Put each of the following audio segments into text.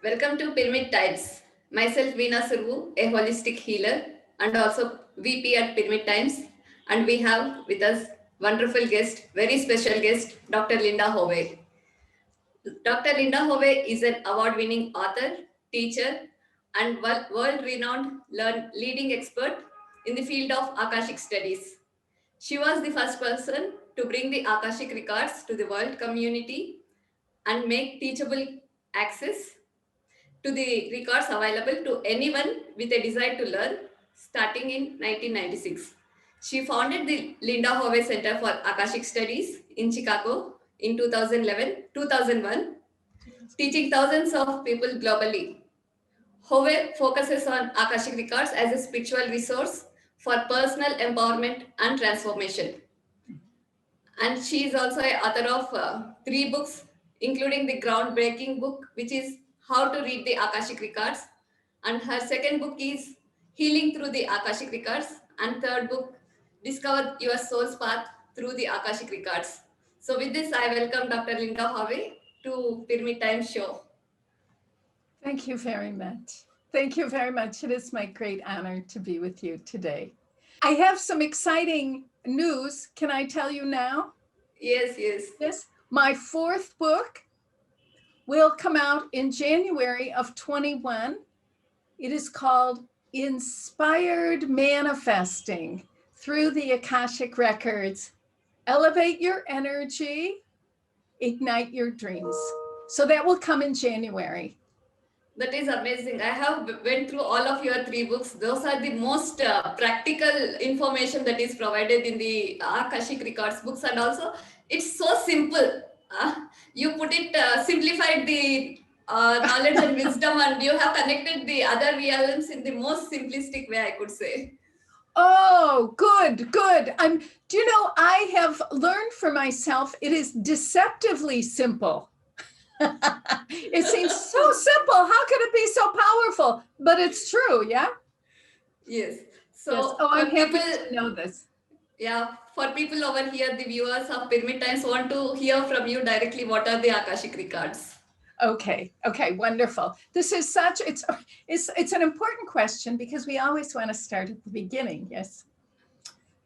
Welcome to PyramidTimes. Myself Veena Suruvu, a holistic healer and also VP at PyramidTimes. And we have with us wonderful guest, very special guest, Dr. Linda Howe. Dr. Linda Howe is an award-winning author, teacher, and world-renowned leading expert in the field of Akashic studies. She was the first person to bring the Akashic Records to the world community and make teachable access to the records available to anyone with a desire to learn starting in 1996. She founded the Linda Howe Center for Akashic Studies in Chicago in 2001, teaching thousands of people globally. Howe focuses on Akashic Records as a spiritual resource for personal empowerment and transformation. And she is also a author of 3 books, including the groundbreaking book, which is How to Read the Akashic Records. And her second book is Healing Through the Akashic Records. And third book, Discover Your Soul's Path Through the Akashic Records. So with this, I welcome Dr. Linda Howe to Pyramid Time Show. Thank you very much. Thank you very much. It is my great honor to be with you today. I have some exciting news. Can I tell you now? Yes. My 4th book will come out in January of 21. It is called Inspired Manifesting Through the Akashic Records. Elevate your energy, ignite your dreams. So that will come in January. That is amazing. I have went through all of your 3 books. Those are the most practical information that is provided in the Akashic Records books, and also it's so simple. You put it, simplified the knowledge and wisdom, and you have connected the other realms in the most simplistic way, I could say. Oh, good. Do you know, I have learned for myself, it is deceptively simple. It seems so simple. How could it be so powerful? But it's true, yeah? Yes. So yes. Oh, I'm happy to know this. Yeah, for people over here, the viewers of Pyramid Times want to hear from you directly. What are the Akashic Records? Okay, wonderful. This is it's an important question because we always want to start at the beginning, yes?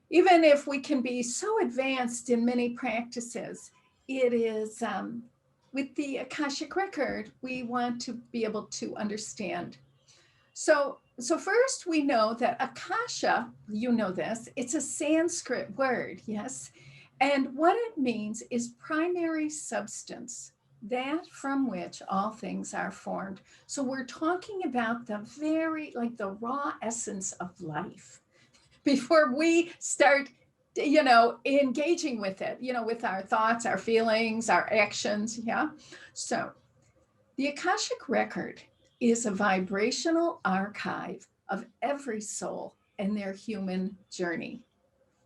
Even if we can be so advanced in many practices, it is, with the Akashic record, we want to be able to understand. So first we know that Akasha, you know this, it's a Sanskrit word, yes? And what it means is primary substance, that from which all things are formed. So we're talking about the the raw essence of life before we start engaging with it, with our thoughts, our feelings, our actions, yeah? So the Akashic record is a vibrational archive of every soul and their human journey,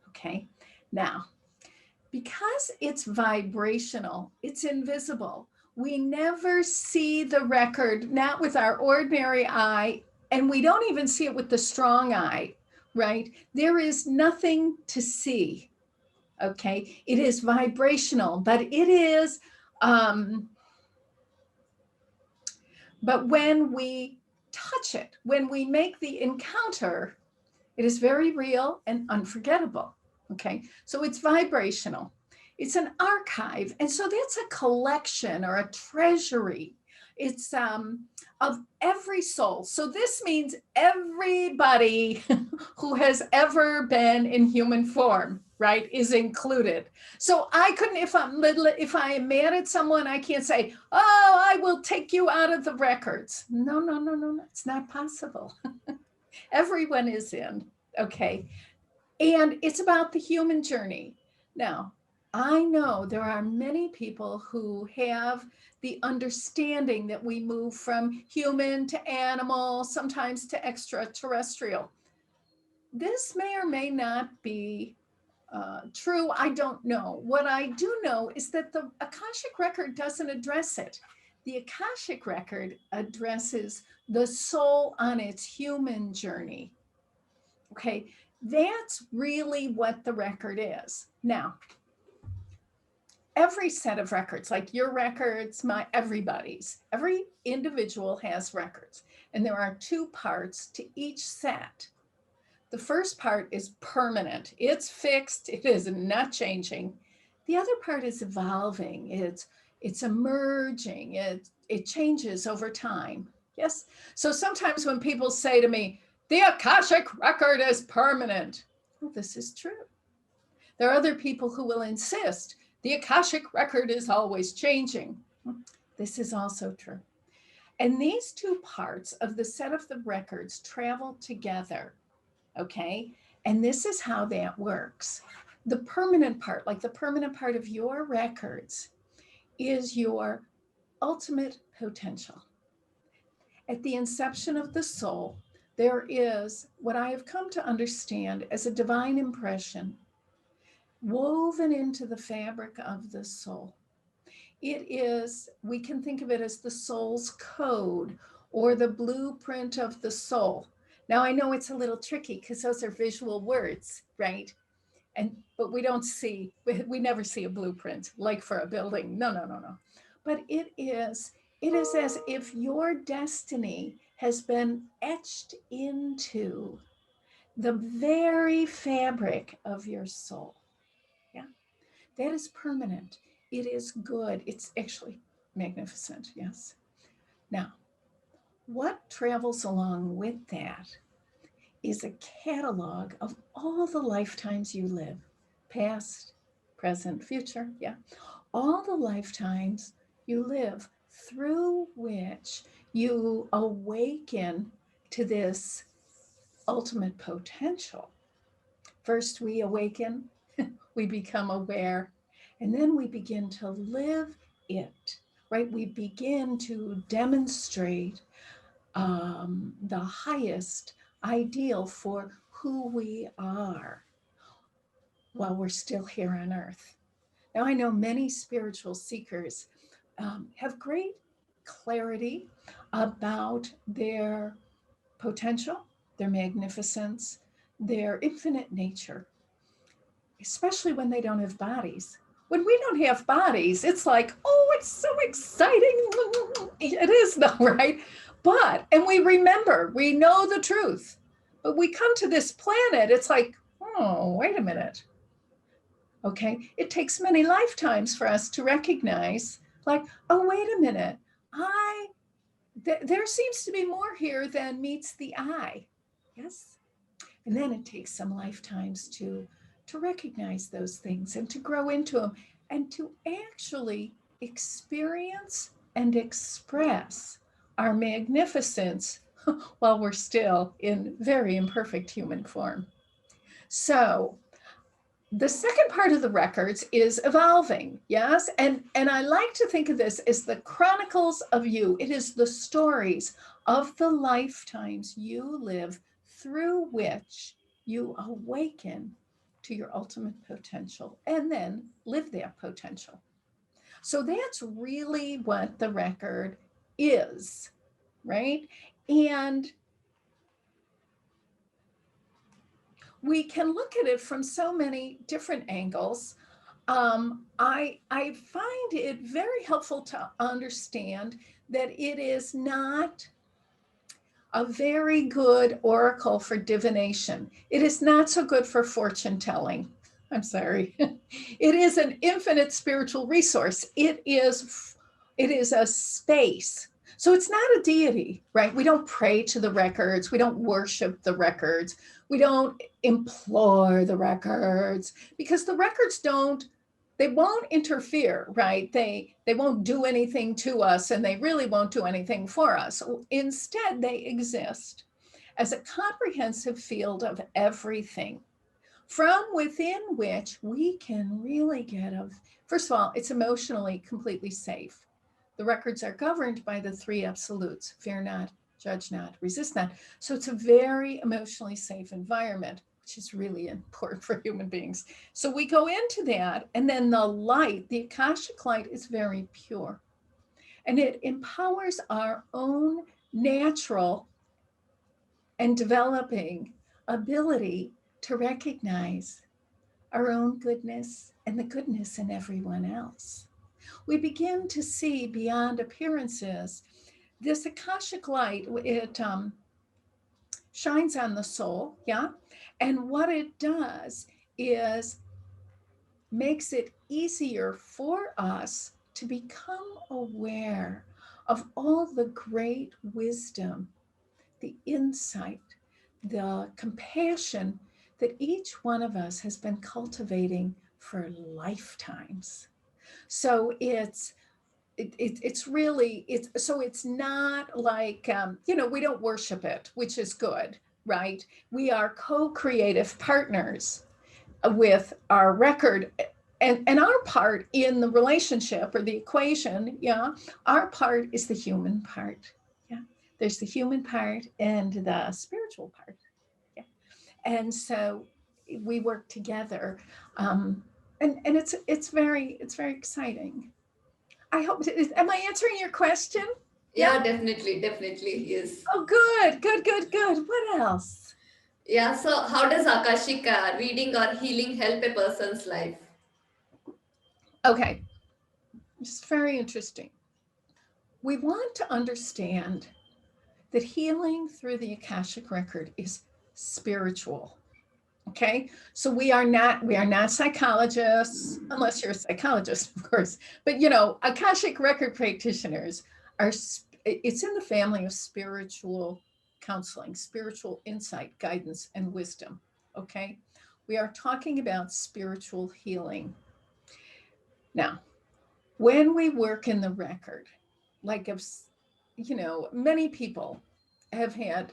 okay? Now, because it's vibrational, it's invisible. We never see the record, not with our ordinary eye, and we don't even see it with the strong eye, right? There is nothing to see, okay? It is vibrational, but it is, but when we touch it, when we make the encounter, it is very real and unforgettable, okay? So it's vibrational. It's an archive. And so that's a collection or a treasury. It's of every soul. So this means everybody who has ever been in human form, right, is included. So I couldn't, if I am mad at someone, I can't say, oh, I will take you out of the records. No, it's not possible. Everyone is in, okay? And it's about the human journey. Now, I know there are many people who have the understanding that we move from human to animal, sometimes to extraterrestrial. This may or may not be true. I don't know. What I do know is that the Akashic record doesn't address it. The Akashic record addresses the soul on its human journey. Okay, that's really what the record is. Now, every set of records, like your records, everybody's, every individual has records, and there are two parts to each set. The first part is permanent. It's fixed. It is not changing. The other part is evolving. It's emerging. It changes over time. Yes. So sometimes when people say to me, the Akashic record is permanent. Well, this is true. There are other people who will insist the Akashic record is always changing. This is also true. And these two parts of the set of the records travel together. Okay. And this is how that works. The permanent part, like the permanent part of your records, is your ultimate potential. At the inception of the soul, there is what I have come to understand as a divine impression woven into the fabric of the soul. It is, we can think of it as the soul's code or the blueprint of the soul. Now, I know it's a little tricky because those are visual words, right? But we don't see, we never see a blueprint like for a building. No. But it is as if your destiny has been etched into the very fabric of your soul. Yeah, that is permanent. It is good. It's actually magnificent. Yes. Now, what travels along with that is a catalog of all the lifetimes you live, past, present, future. Yeah. All the lifetimes you live through which you awaken to this ultimate potential. First, we awaken, we become aware, and then we begin to live it, right? We begin to demonstrate the highest ideal for who we are while we're still here on earth. Now, I know many spiritual seekers have great clarity about their potential, their magnificence, their infinite nature, especially when they don't have bodies. When we don't have bodies, it's like, oh, it's so exciting. It is though, right? And we remember, we know the truth, but we come to this planet, it's like, oh, wait a minute. Okay, it takes many lifetimes for us to recognize, like, oh, wait a minute, there seems to be more here than meets the eye. Yes. And then it takes some lifetimes to recognize those things and to grow into them and to actually experience and express our magnificence while we're still in very imperfect human form. So the second part of the records is evolving, yes? And I like to think of this as the chronicles of you. It is the stories of the lifetimes you live through which you awaken to your ultimate potential and then live that potential. So that's really what the record is, right? And we can look at it from so many different angles. I find it very helpful to understand that it is not a very good oracle for divination. It is not so good for fortune telling. I'm sorry. It is an infinite spiritual resource. It is a space. So it's not a deity, right? We don't pray to the records. We don't worship the records. We don't implore the records because the records they won't interfere, right? They won't do anything to us and they really won't do anything for us. Instead, they exist as a comprehensive field of everything from within which we can really get first of all, it's emotionally completely safe. The records are governed by the three absolutes: fear not, judge not, resist not. So it's a very emotionally safe environment, which is really important for human beings. So we go into that, and then the light, the Akashic light, is very pure. And it empowers our own natural and developing ability to recognize our own goodness and the goodness in everyone else. We begin to see beyond appearances This Akashic light, it shines on the soul, yeah? And what it does is makes it easier for us to become aware of all the great wisdom, the insight, the compassion that each one of us has been cultivating for lifetimes. So it's really so it's not like we don't worship it, which is good, right? We are co-creative partners with our record, and our part in the relationship or the equation, yeah, our part is the human part. Yeah, there's the human part and the spiritual part. Yeah, and so we work together, and it's very exciting. I hope, am I answering your question? Yeah. Yeah, definitely, definitely, yes. Oh, good, good, good, good. What else? Yeah, so how does Akashic reading or healing help a person's life? Okay, it's very interesting. We want to understand that healing through the Akashic record is spiritual. Okay, so we are not psychologists, unless you're a psychologist, of course. But Akashic record practitioners are. It's in the family of spiritual counseling, spiritual insight, guidance, and wisdom. Okay, we are talking about spiritual healing now. When we work in the record, like if many people have had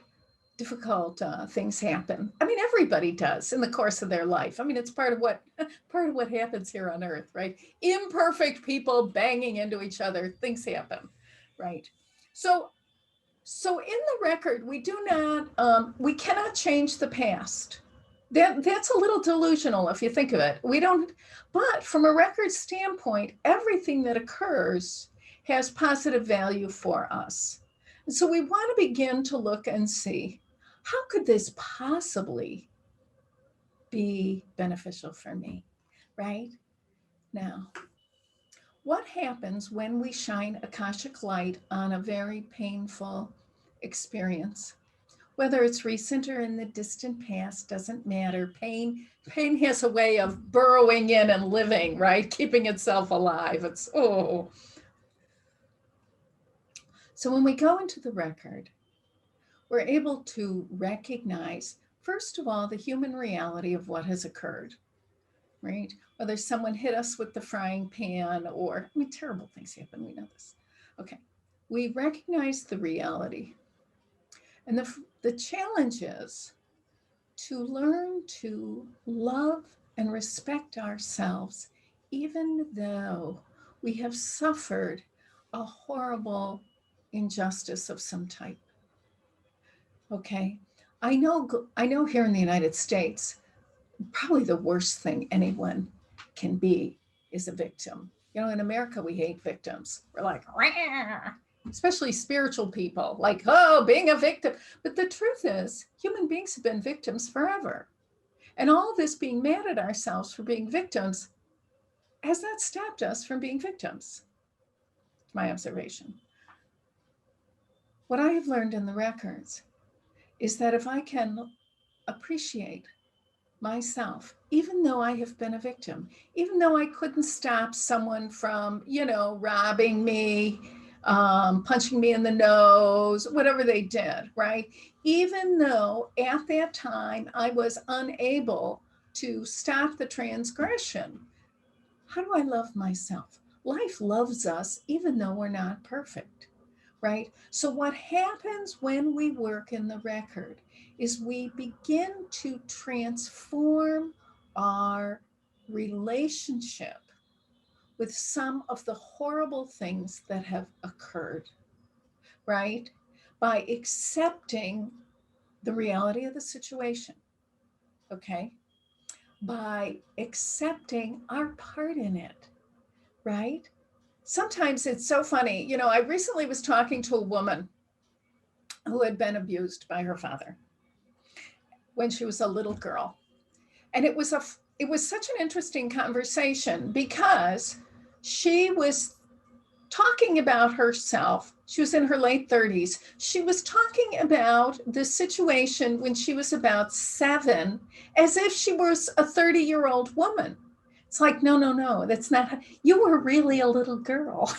difficult things happen. I mean, everybody does in the course of their life. I mean, it's part of what happens here on earth, right? Imperfect people banging into each other, things happen, right? So in the record, we cannot change the past. That's a little delusional if you think of it. We don't, but from a record standpoint, everything that occurs has positive value for us. And so we want to begin to look and see, how could this possibly be beneficial for me, right? Now, what happens when we shine Akashic light on a very painful experience? Whether it's recent or in the distant past, doesn't matter. Pain has a way of burrowing in and living, right? Keeping itself alive. So when we go into the record, we're able to recognize, first of all, the human reality of what has occurred, right? Whether someone hit us with the frying pan or, I mean, terrible things happen, we know this. Okay, we recognize the reality. And the challenge is to learn to love and respect ourselves, even though we have suffered a horrible injustice of some type. Okay. I know here in the United States, probably the worst thing anyone can be is a victim. In America, we hate victims. We're like, "Rah!" Especially spiritual people, like, oh, being a victim. But the truth is, human beings have been victims forever. And all this being mad at ourselves for being victims has not stopped us from being victims. My observation. What I have learned in the records is that if I can appreciate myself, even though I have been a victim, even though I couldn't stop someone from, robbing me, punching me in the nose, whatever they did, right? Even though at that time I was unable to stop the transgression, how do I love myself? Life loves us even though we're not perfect, right? So what happens when we work in the record is we begin to transform our relationship with some of the horrible things that have occurred, right? By accepting the reality of the situation, okay? By accepting our part in it, right? Sometimes it's so funny. I recently was talking to a woman who had been abused by her father when she was a little girl. And it was such an interesting conversation because she was talking about herself. She was in her late 30s. She was talking about the situation when she was about 7, as if she was a 30-year-old woman. It's like, no, no, no, that's not, you were really a little girl.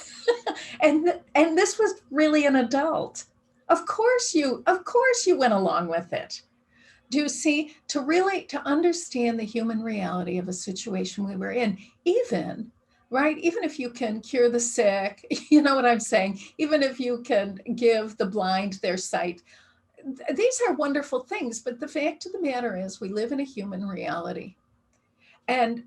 and this was really an adult. Of course you went along with it. Do you see, to understand the human reality of a situation we were in, even, right? Even if you can cure the sick, you know what I'm saying? Even if you can give the blind their sight, these are wonderful things. But the fact of the matter is we live in a human reality. And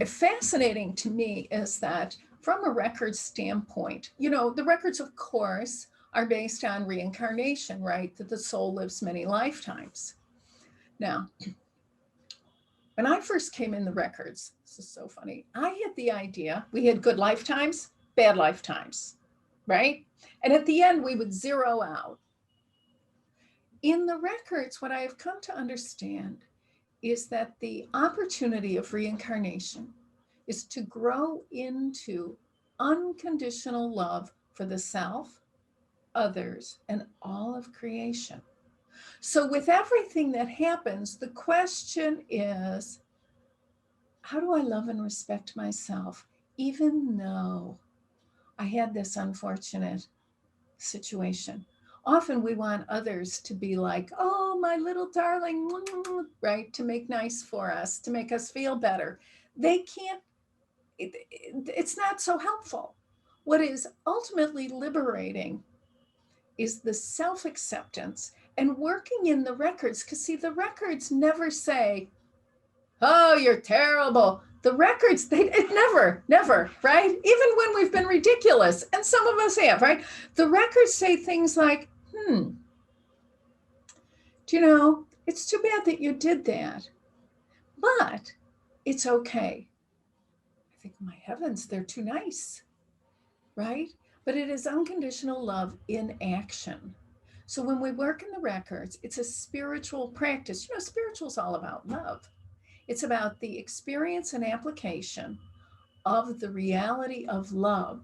fascinating to me is that from a record standpoint, you know, the records, of course, are based on reincarnation, right? That the soul lives many lifetimes. Now, when I first came in the records, this is so funny, I had the idea we had good lifetimes, bad lifetimes, right? And at the end, we would zero out. In the records, what I have come to understand is that the opportunity of reincarnation is to grow into unconditional love for the self, others, and all of creation. So with everything that happens, the question is, how do I love and respect myself, even though I had this unfortunate situation? Often we want others to be like, oh, my little darling, right? To make nice for us, to make us feel better. They can't, it's not so helpful. What is ultimately liberating is the self-acceptance and working in the records. Because see, the records never say, oh, you're terrible. The records, it never, right? Even when we've been ridiculous, and some of us have, right? The records say things like, do you know, it's too bad that you did that, but it's okay. I think, my heavens, they're too nice, right? But it is unconditional love in action. So when we work in the records, it's a spiritual practice. You know, spiritual is all about love. It's about the experience and application of the reality of love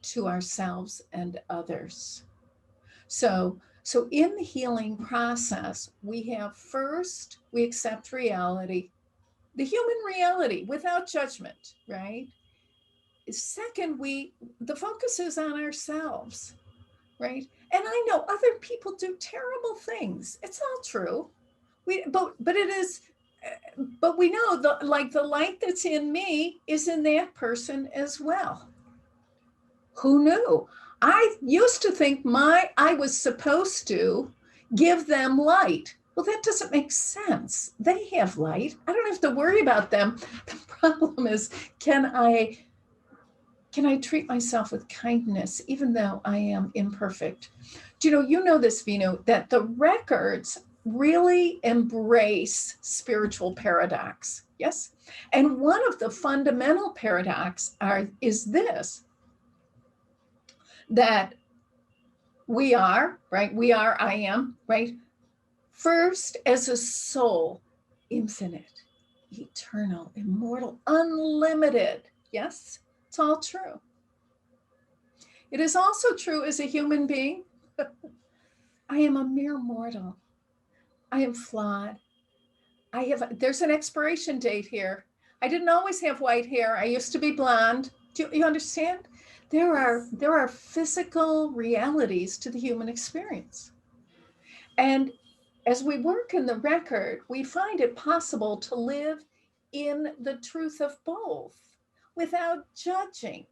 to ourselves and others. So in the healing process, we have first, we accept reality, the human reality without judgment, right? Second, the focus is on ourselves, right? And I know other people do terrible things. It's all true. But it is, but we know the light that's in me is in that person as well. Who knew? I used to think I was supposed to give them light. Well, that doesn't make sense. They have light. I don't have to worry about them. The problem is, can I treat myself with kindness, even though I am imperfect? Do you know this, Veena, that the records really embrace spiritual paradox? Yes. And one of the fundamental paradox is this, that we are, right? We are, I am, right? First, as a soul, infinite, eternal, immortal, unlimited. Yes, it's all true. It is also true as a human being. I am a mere mortal. I am flawed. There's an expiration date here. I didn't always have white hair. I used to be blonde. Do you understand? There are physical realities to the human experience. And as we work in the record, we find it possible to live in the truth of both without judging,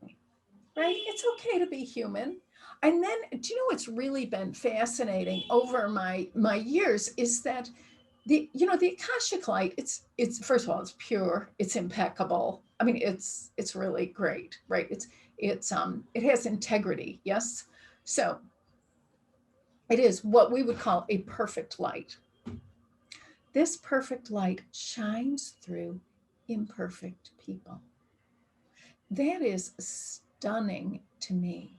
right? It's okay to be human. And then, do you know what's really been fascinating over my years is that the Akashic light, it's first of all, it's pure, it's impeccable. I mean, it's really great, right? It has integrity, yes? So it is what we would call a perfect light. This perfect light shines through imperfect people. That is stunning to me,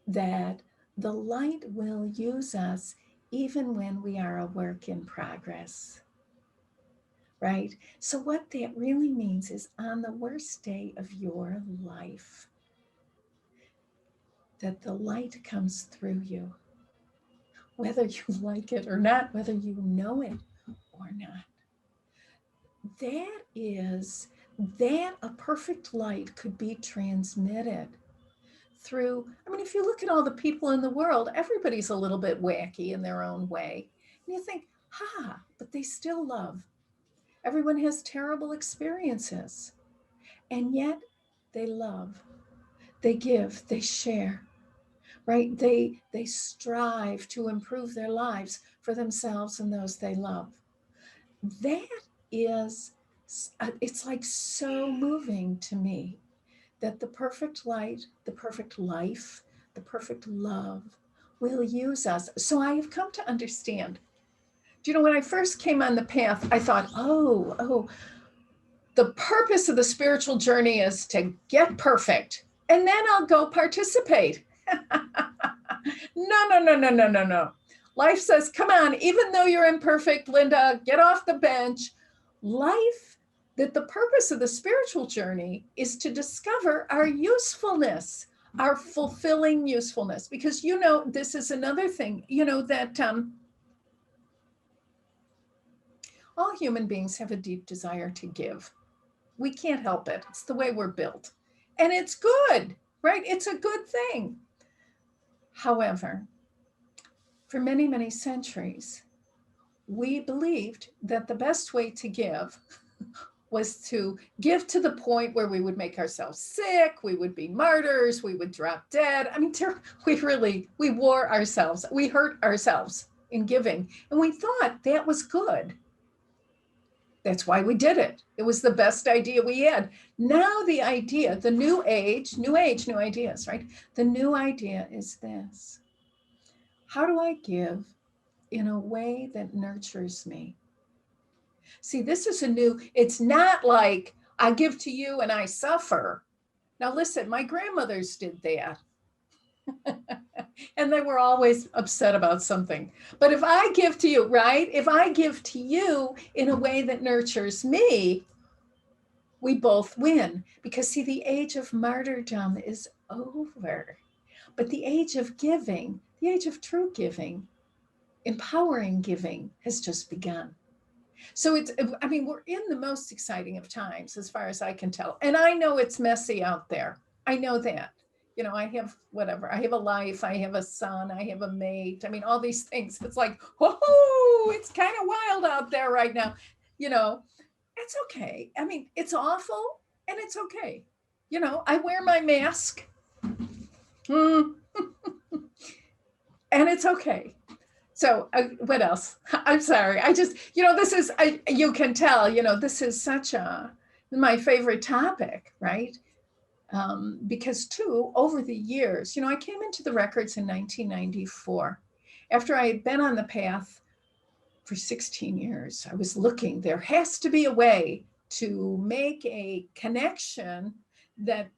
that the light will use us even when we are a work in progress, right? So what that really means is, on the worst day of your life, that the light comes through you, whether you like it or not, whether you know it or not. That a perfect light could be transmitted through, I mean, if you look at all the people in the world, everybody's a little bit wacky in their own way. And you think, but they still love. Everyone has terrible experiences. And yet they love, they give, they share, right? They strive to improve their lives for themselves and those they love. That is, it's like so moving to me that the perfect light, the perfect life, the perfect love will use us. So I have come to understand. Do you know, when I first came on the path, I thought, the purpose of the spiritual journey is to get perfect, and then I'll go participate. No. Life says, come on, even though you're imperfect, Linda, get off the bench. Life, that the purpose of the spiritual journey is to discover our usefulness, our fulfilling usefulness. Because, you know, this is another thing, you know, that all human beings have a deep desire to give. We can't help it. It's the way we're built. And it's good, right? It's a good thing. However, for many, many centuries, we believed that the best way to give was to give to the point where we would make ourselves sick, we would be martyrs, we would drop dead. I mean, we wore ourselves, we hurt ourselves in giving. And we thought that was good. That's why we did it. It was the best idea we had. Now the idea, the new age, new ideas, right? The new idea is this. How do I give in a way that nurtures me? See, this is it's not like I give to you and I suffer. Now listen, my grandmothers did that. And they were always upset about something. But if I give to you, right? If I give to you in a way that nurtures me, we both win. Because see, the age of martyrdom is over. But the age of giving, the age of true giving, empowering giving has just begun. So we're in the most exciting of times as far as I can tell. And I know it's messy out there. I know that. You know, I have whatever. I have a life. I have a son. I have a mate. I mean, all these things. It's like, whoa, it's kind of wild out there right now. You know, it's okay. I mean, it's awful and it's okay. You know, I wear my mask. And it's okay. So what else? I'm sorry. I just, you know, you can tell, you know, this is my favorite topic, right? Because too, over the years, you know, I came into the records in 1994. After I had been on the path for 16 years, I was looking, there has to be a way to make a connection that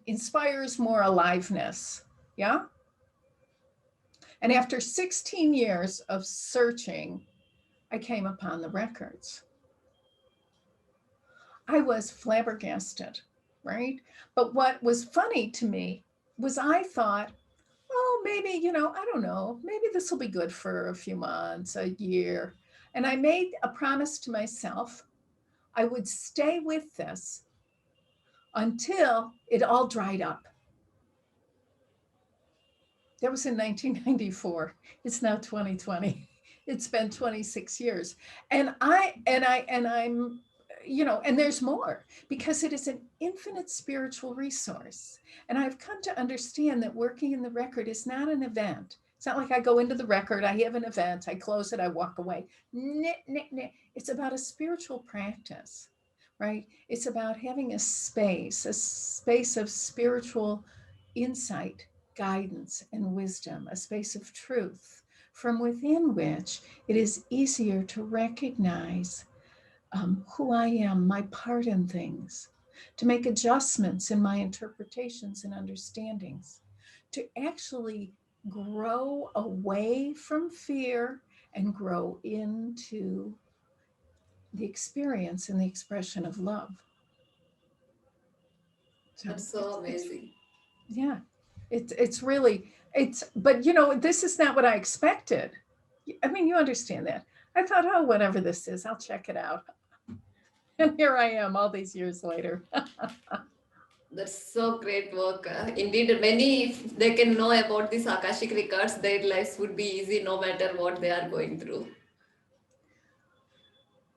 inspires more aliveness. Yeah. And after 16 years of searching, I came upon the records. I was flabbergasted, right? But what was funny to me was I thought, oh, maybe, you know, I don't know, maybe this will be good for a few months, a year. And I made a promise to myself, I would stay with this until it all dried up. That was in 1994. It's now 2020. It's been 26 years. And I'm, you know, and there's more because it is an infinite spiritual resource. And I've come to understand that working in the record is not an event. It's not like I go into the record, I have an event, I close it, I walk away. It's about a spiritual practice, right? It's about having a space of spiritual insight, guidance, and wisdom, a space of truth from within which it is easier to recognize who I am, my part in things, to make adjustments in my interpretations and understandings, to actually grow away from fear and grow into the experience and the expression of love. That's so amazing. Yeah. It's really, but this is not what I expected. I mean, you understand that. I thought, oh, whatever this is, I'll check it out. And here I am all these years later. That's so great work. Indeed, many, if they can know about this Akashic Records, their lives would be easy no matter what they are going through.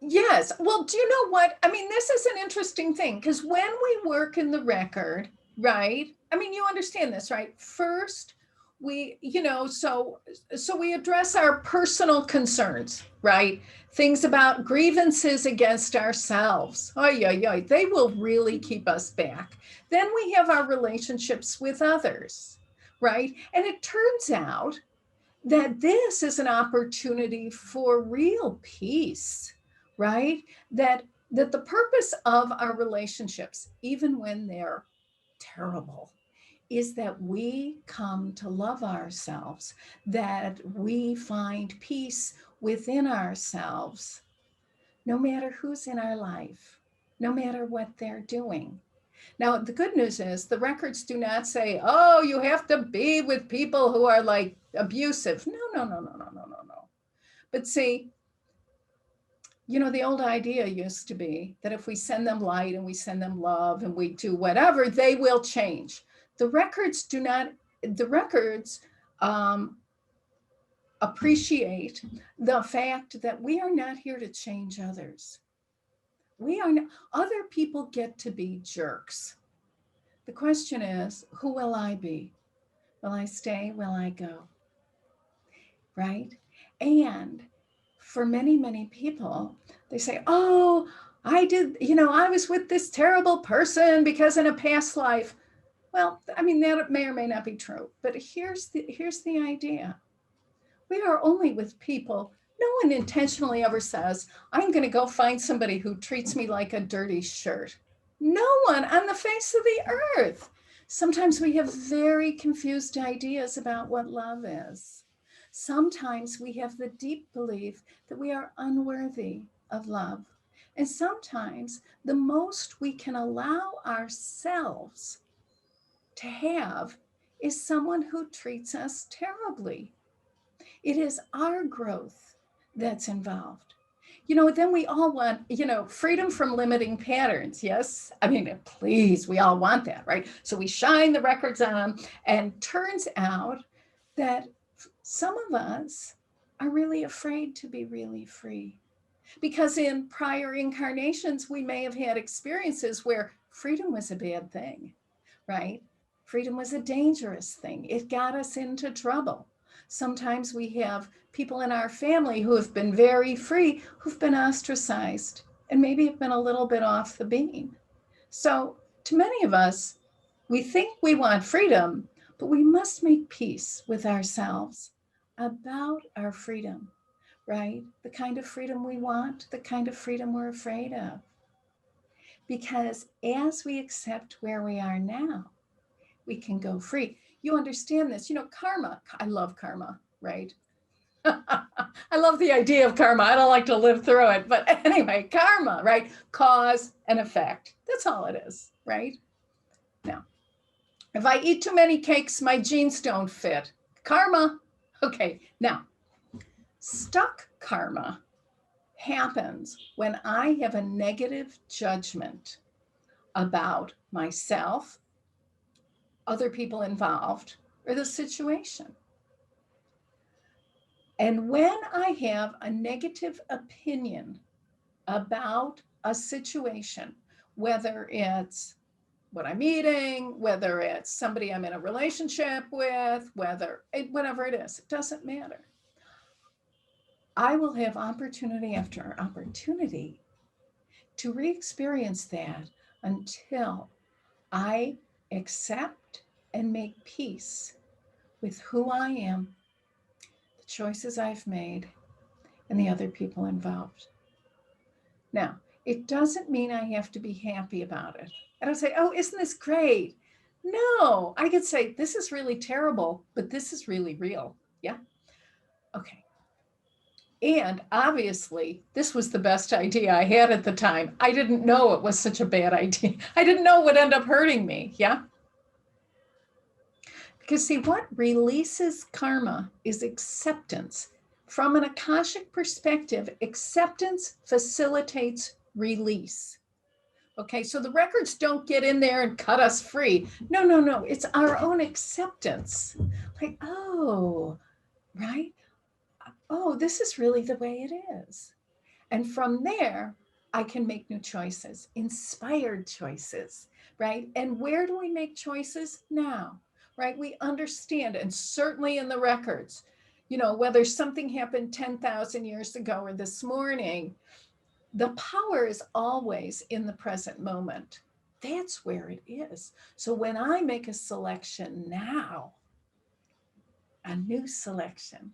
Yes. Well, do you know what? I mean, this is an interesting thing because when we work in the record, right? I mean, you understand this, right? First, we, so we address our personal concerns, right? Things about grievances against ourselves. Oh, yeah. They will really keep us back. Then we have our relationships with others, right? And it turns out that this is an opportunity for real peace, right? That the purpose of our relationships, even when they're terrible, is that we come to love ourselves, that we find peace within ourselves, no matter who's in our life, no matter what they're doing. Now, the good news is the records do not say, oh, you have to be with people who are like abusive. No. But see, the old idea used to be that if we send them light and we send them love and we do whatever, they will change. The records do not, the records appreciate the fact that we are not here to change others. We are not, other people get to be jerks. The question is, who will I be? Will I stay? Will I go? Right? And for many, many people, they say, oh, I did, I was with this terrible person because in a past life. Well, I mean, that may or may not be true, but here's the idea. We are only with people. No one intentionally ever says, I'm going to go find somebody who treats me like a dirty shirt. No one on the face of the earth. Sometimes we have very confused ideas about what love is. Sometimes we have the deep belief that we are unworthy of love. And sometimes the most we can allow ourselves to have is someone who treats us terribly. It is our growth that's involved. Then we all want, freedom from limiting patterns. Yes. I mean, please, we all want that, right? So we shine the records on, and turns out that some of us are really afraid to be really free. Because in prior incarnations, we may have had experiences where freedom was a bad thing, right? Freedom was a dangerous thing. It got us into trouble. Sometimes we have people in our family who have been very free, who've been ostracized, and maybe have been a little bit off the beam. So to many of us, we think we want freedom, but we must make peace with ourselves about our freedom, right? The kind of freedom we want, the kind of freedom we're afraid of. Because as we accept where we are now, we can go free. You understand this, karma. I love karma, right? I love the idea of karma. I don't like to live through it. But anyway, karma, right? Cause and effect. That's all it is, right? Now, if I eat too many cakes, my jeans don't fit. Karma. Okay, now, stuck karma happens when I have a negative judgment about myself, other people involved, or the situation. And when I have a negative opinion about a situation, whether it's what I'm eating, whether it's somebody I'm in a relationship with, whatever it is, it doesn't matter. I will have opportunity after opportunity to re-experience that until I accept and make peace with who I am, the choices I've made, and the other people involved. Now, it doesn't mean I have to be happy about it. I don't say, oh, isn't this great? No, I could say, this is really terrible, but this is really real. Yeah. Okay. And obviously, this was the best idea I had at the time. I didn't know it was such a bad idea. I didn't know it would end up hurting me. Yeah. Because see, what releases karma is acceptance. From an Akashic perspective, acceptance facilitates release. Okay, so the records don't get in there and cut us free. No, no, no. It's our own acceptance. Like, oh, right? Oh, this is really the way it is. And from there, I can make new choices, inspired choices, right? And where do we make choices? Now, right? We understand, and certainly in the records, whether something happened 10,000 years ago or this morning, the power is always in the present moment. That's where it is. So when I make a selection now, a new selection,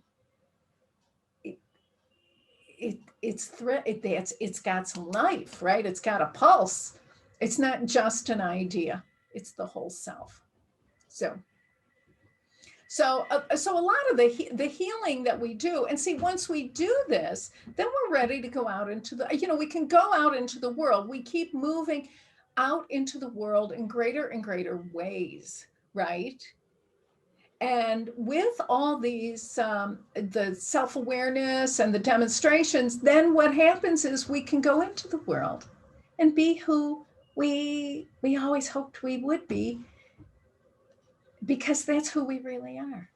it's got some life, right? It's got a pulse. It's not just an idea. It's the whole self. So a lot of the healing that we do, and see, once we do this, then we're ready to go out into we can go out into the world. We keep moving out into the world in greater and greater ways, right? And with all these, the self-awareness and the demonstrations, then what happens is we can go into the world and be who we always hoped we would be, because that's who we really are.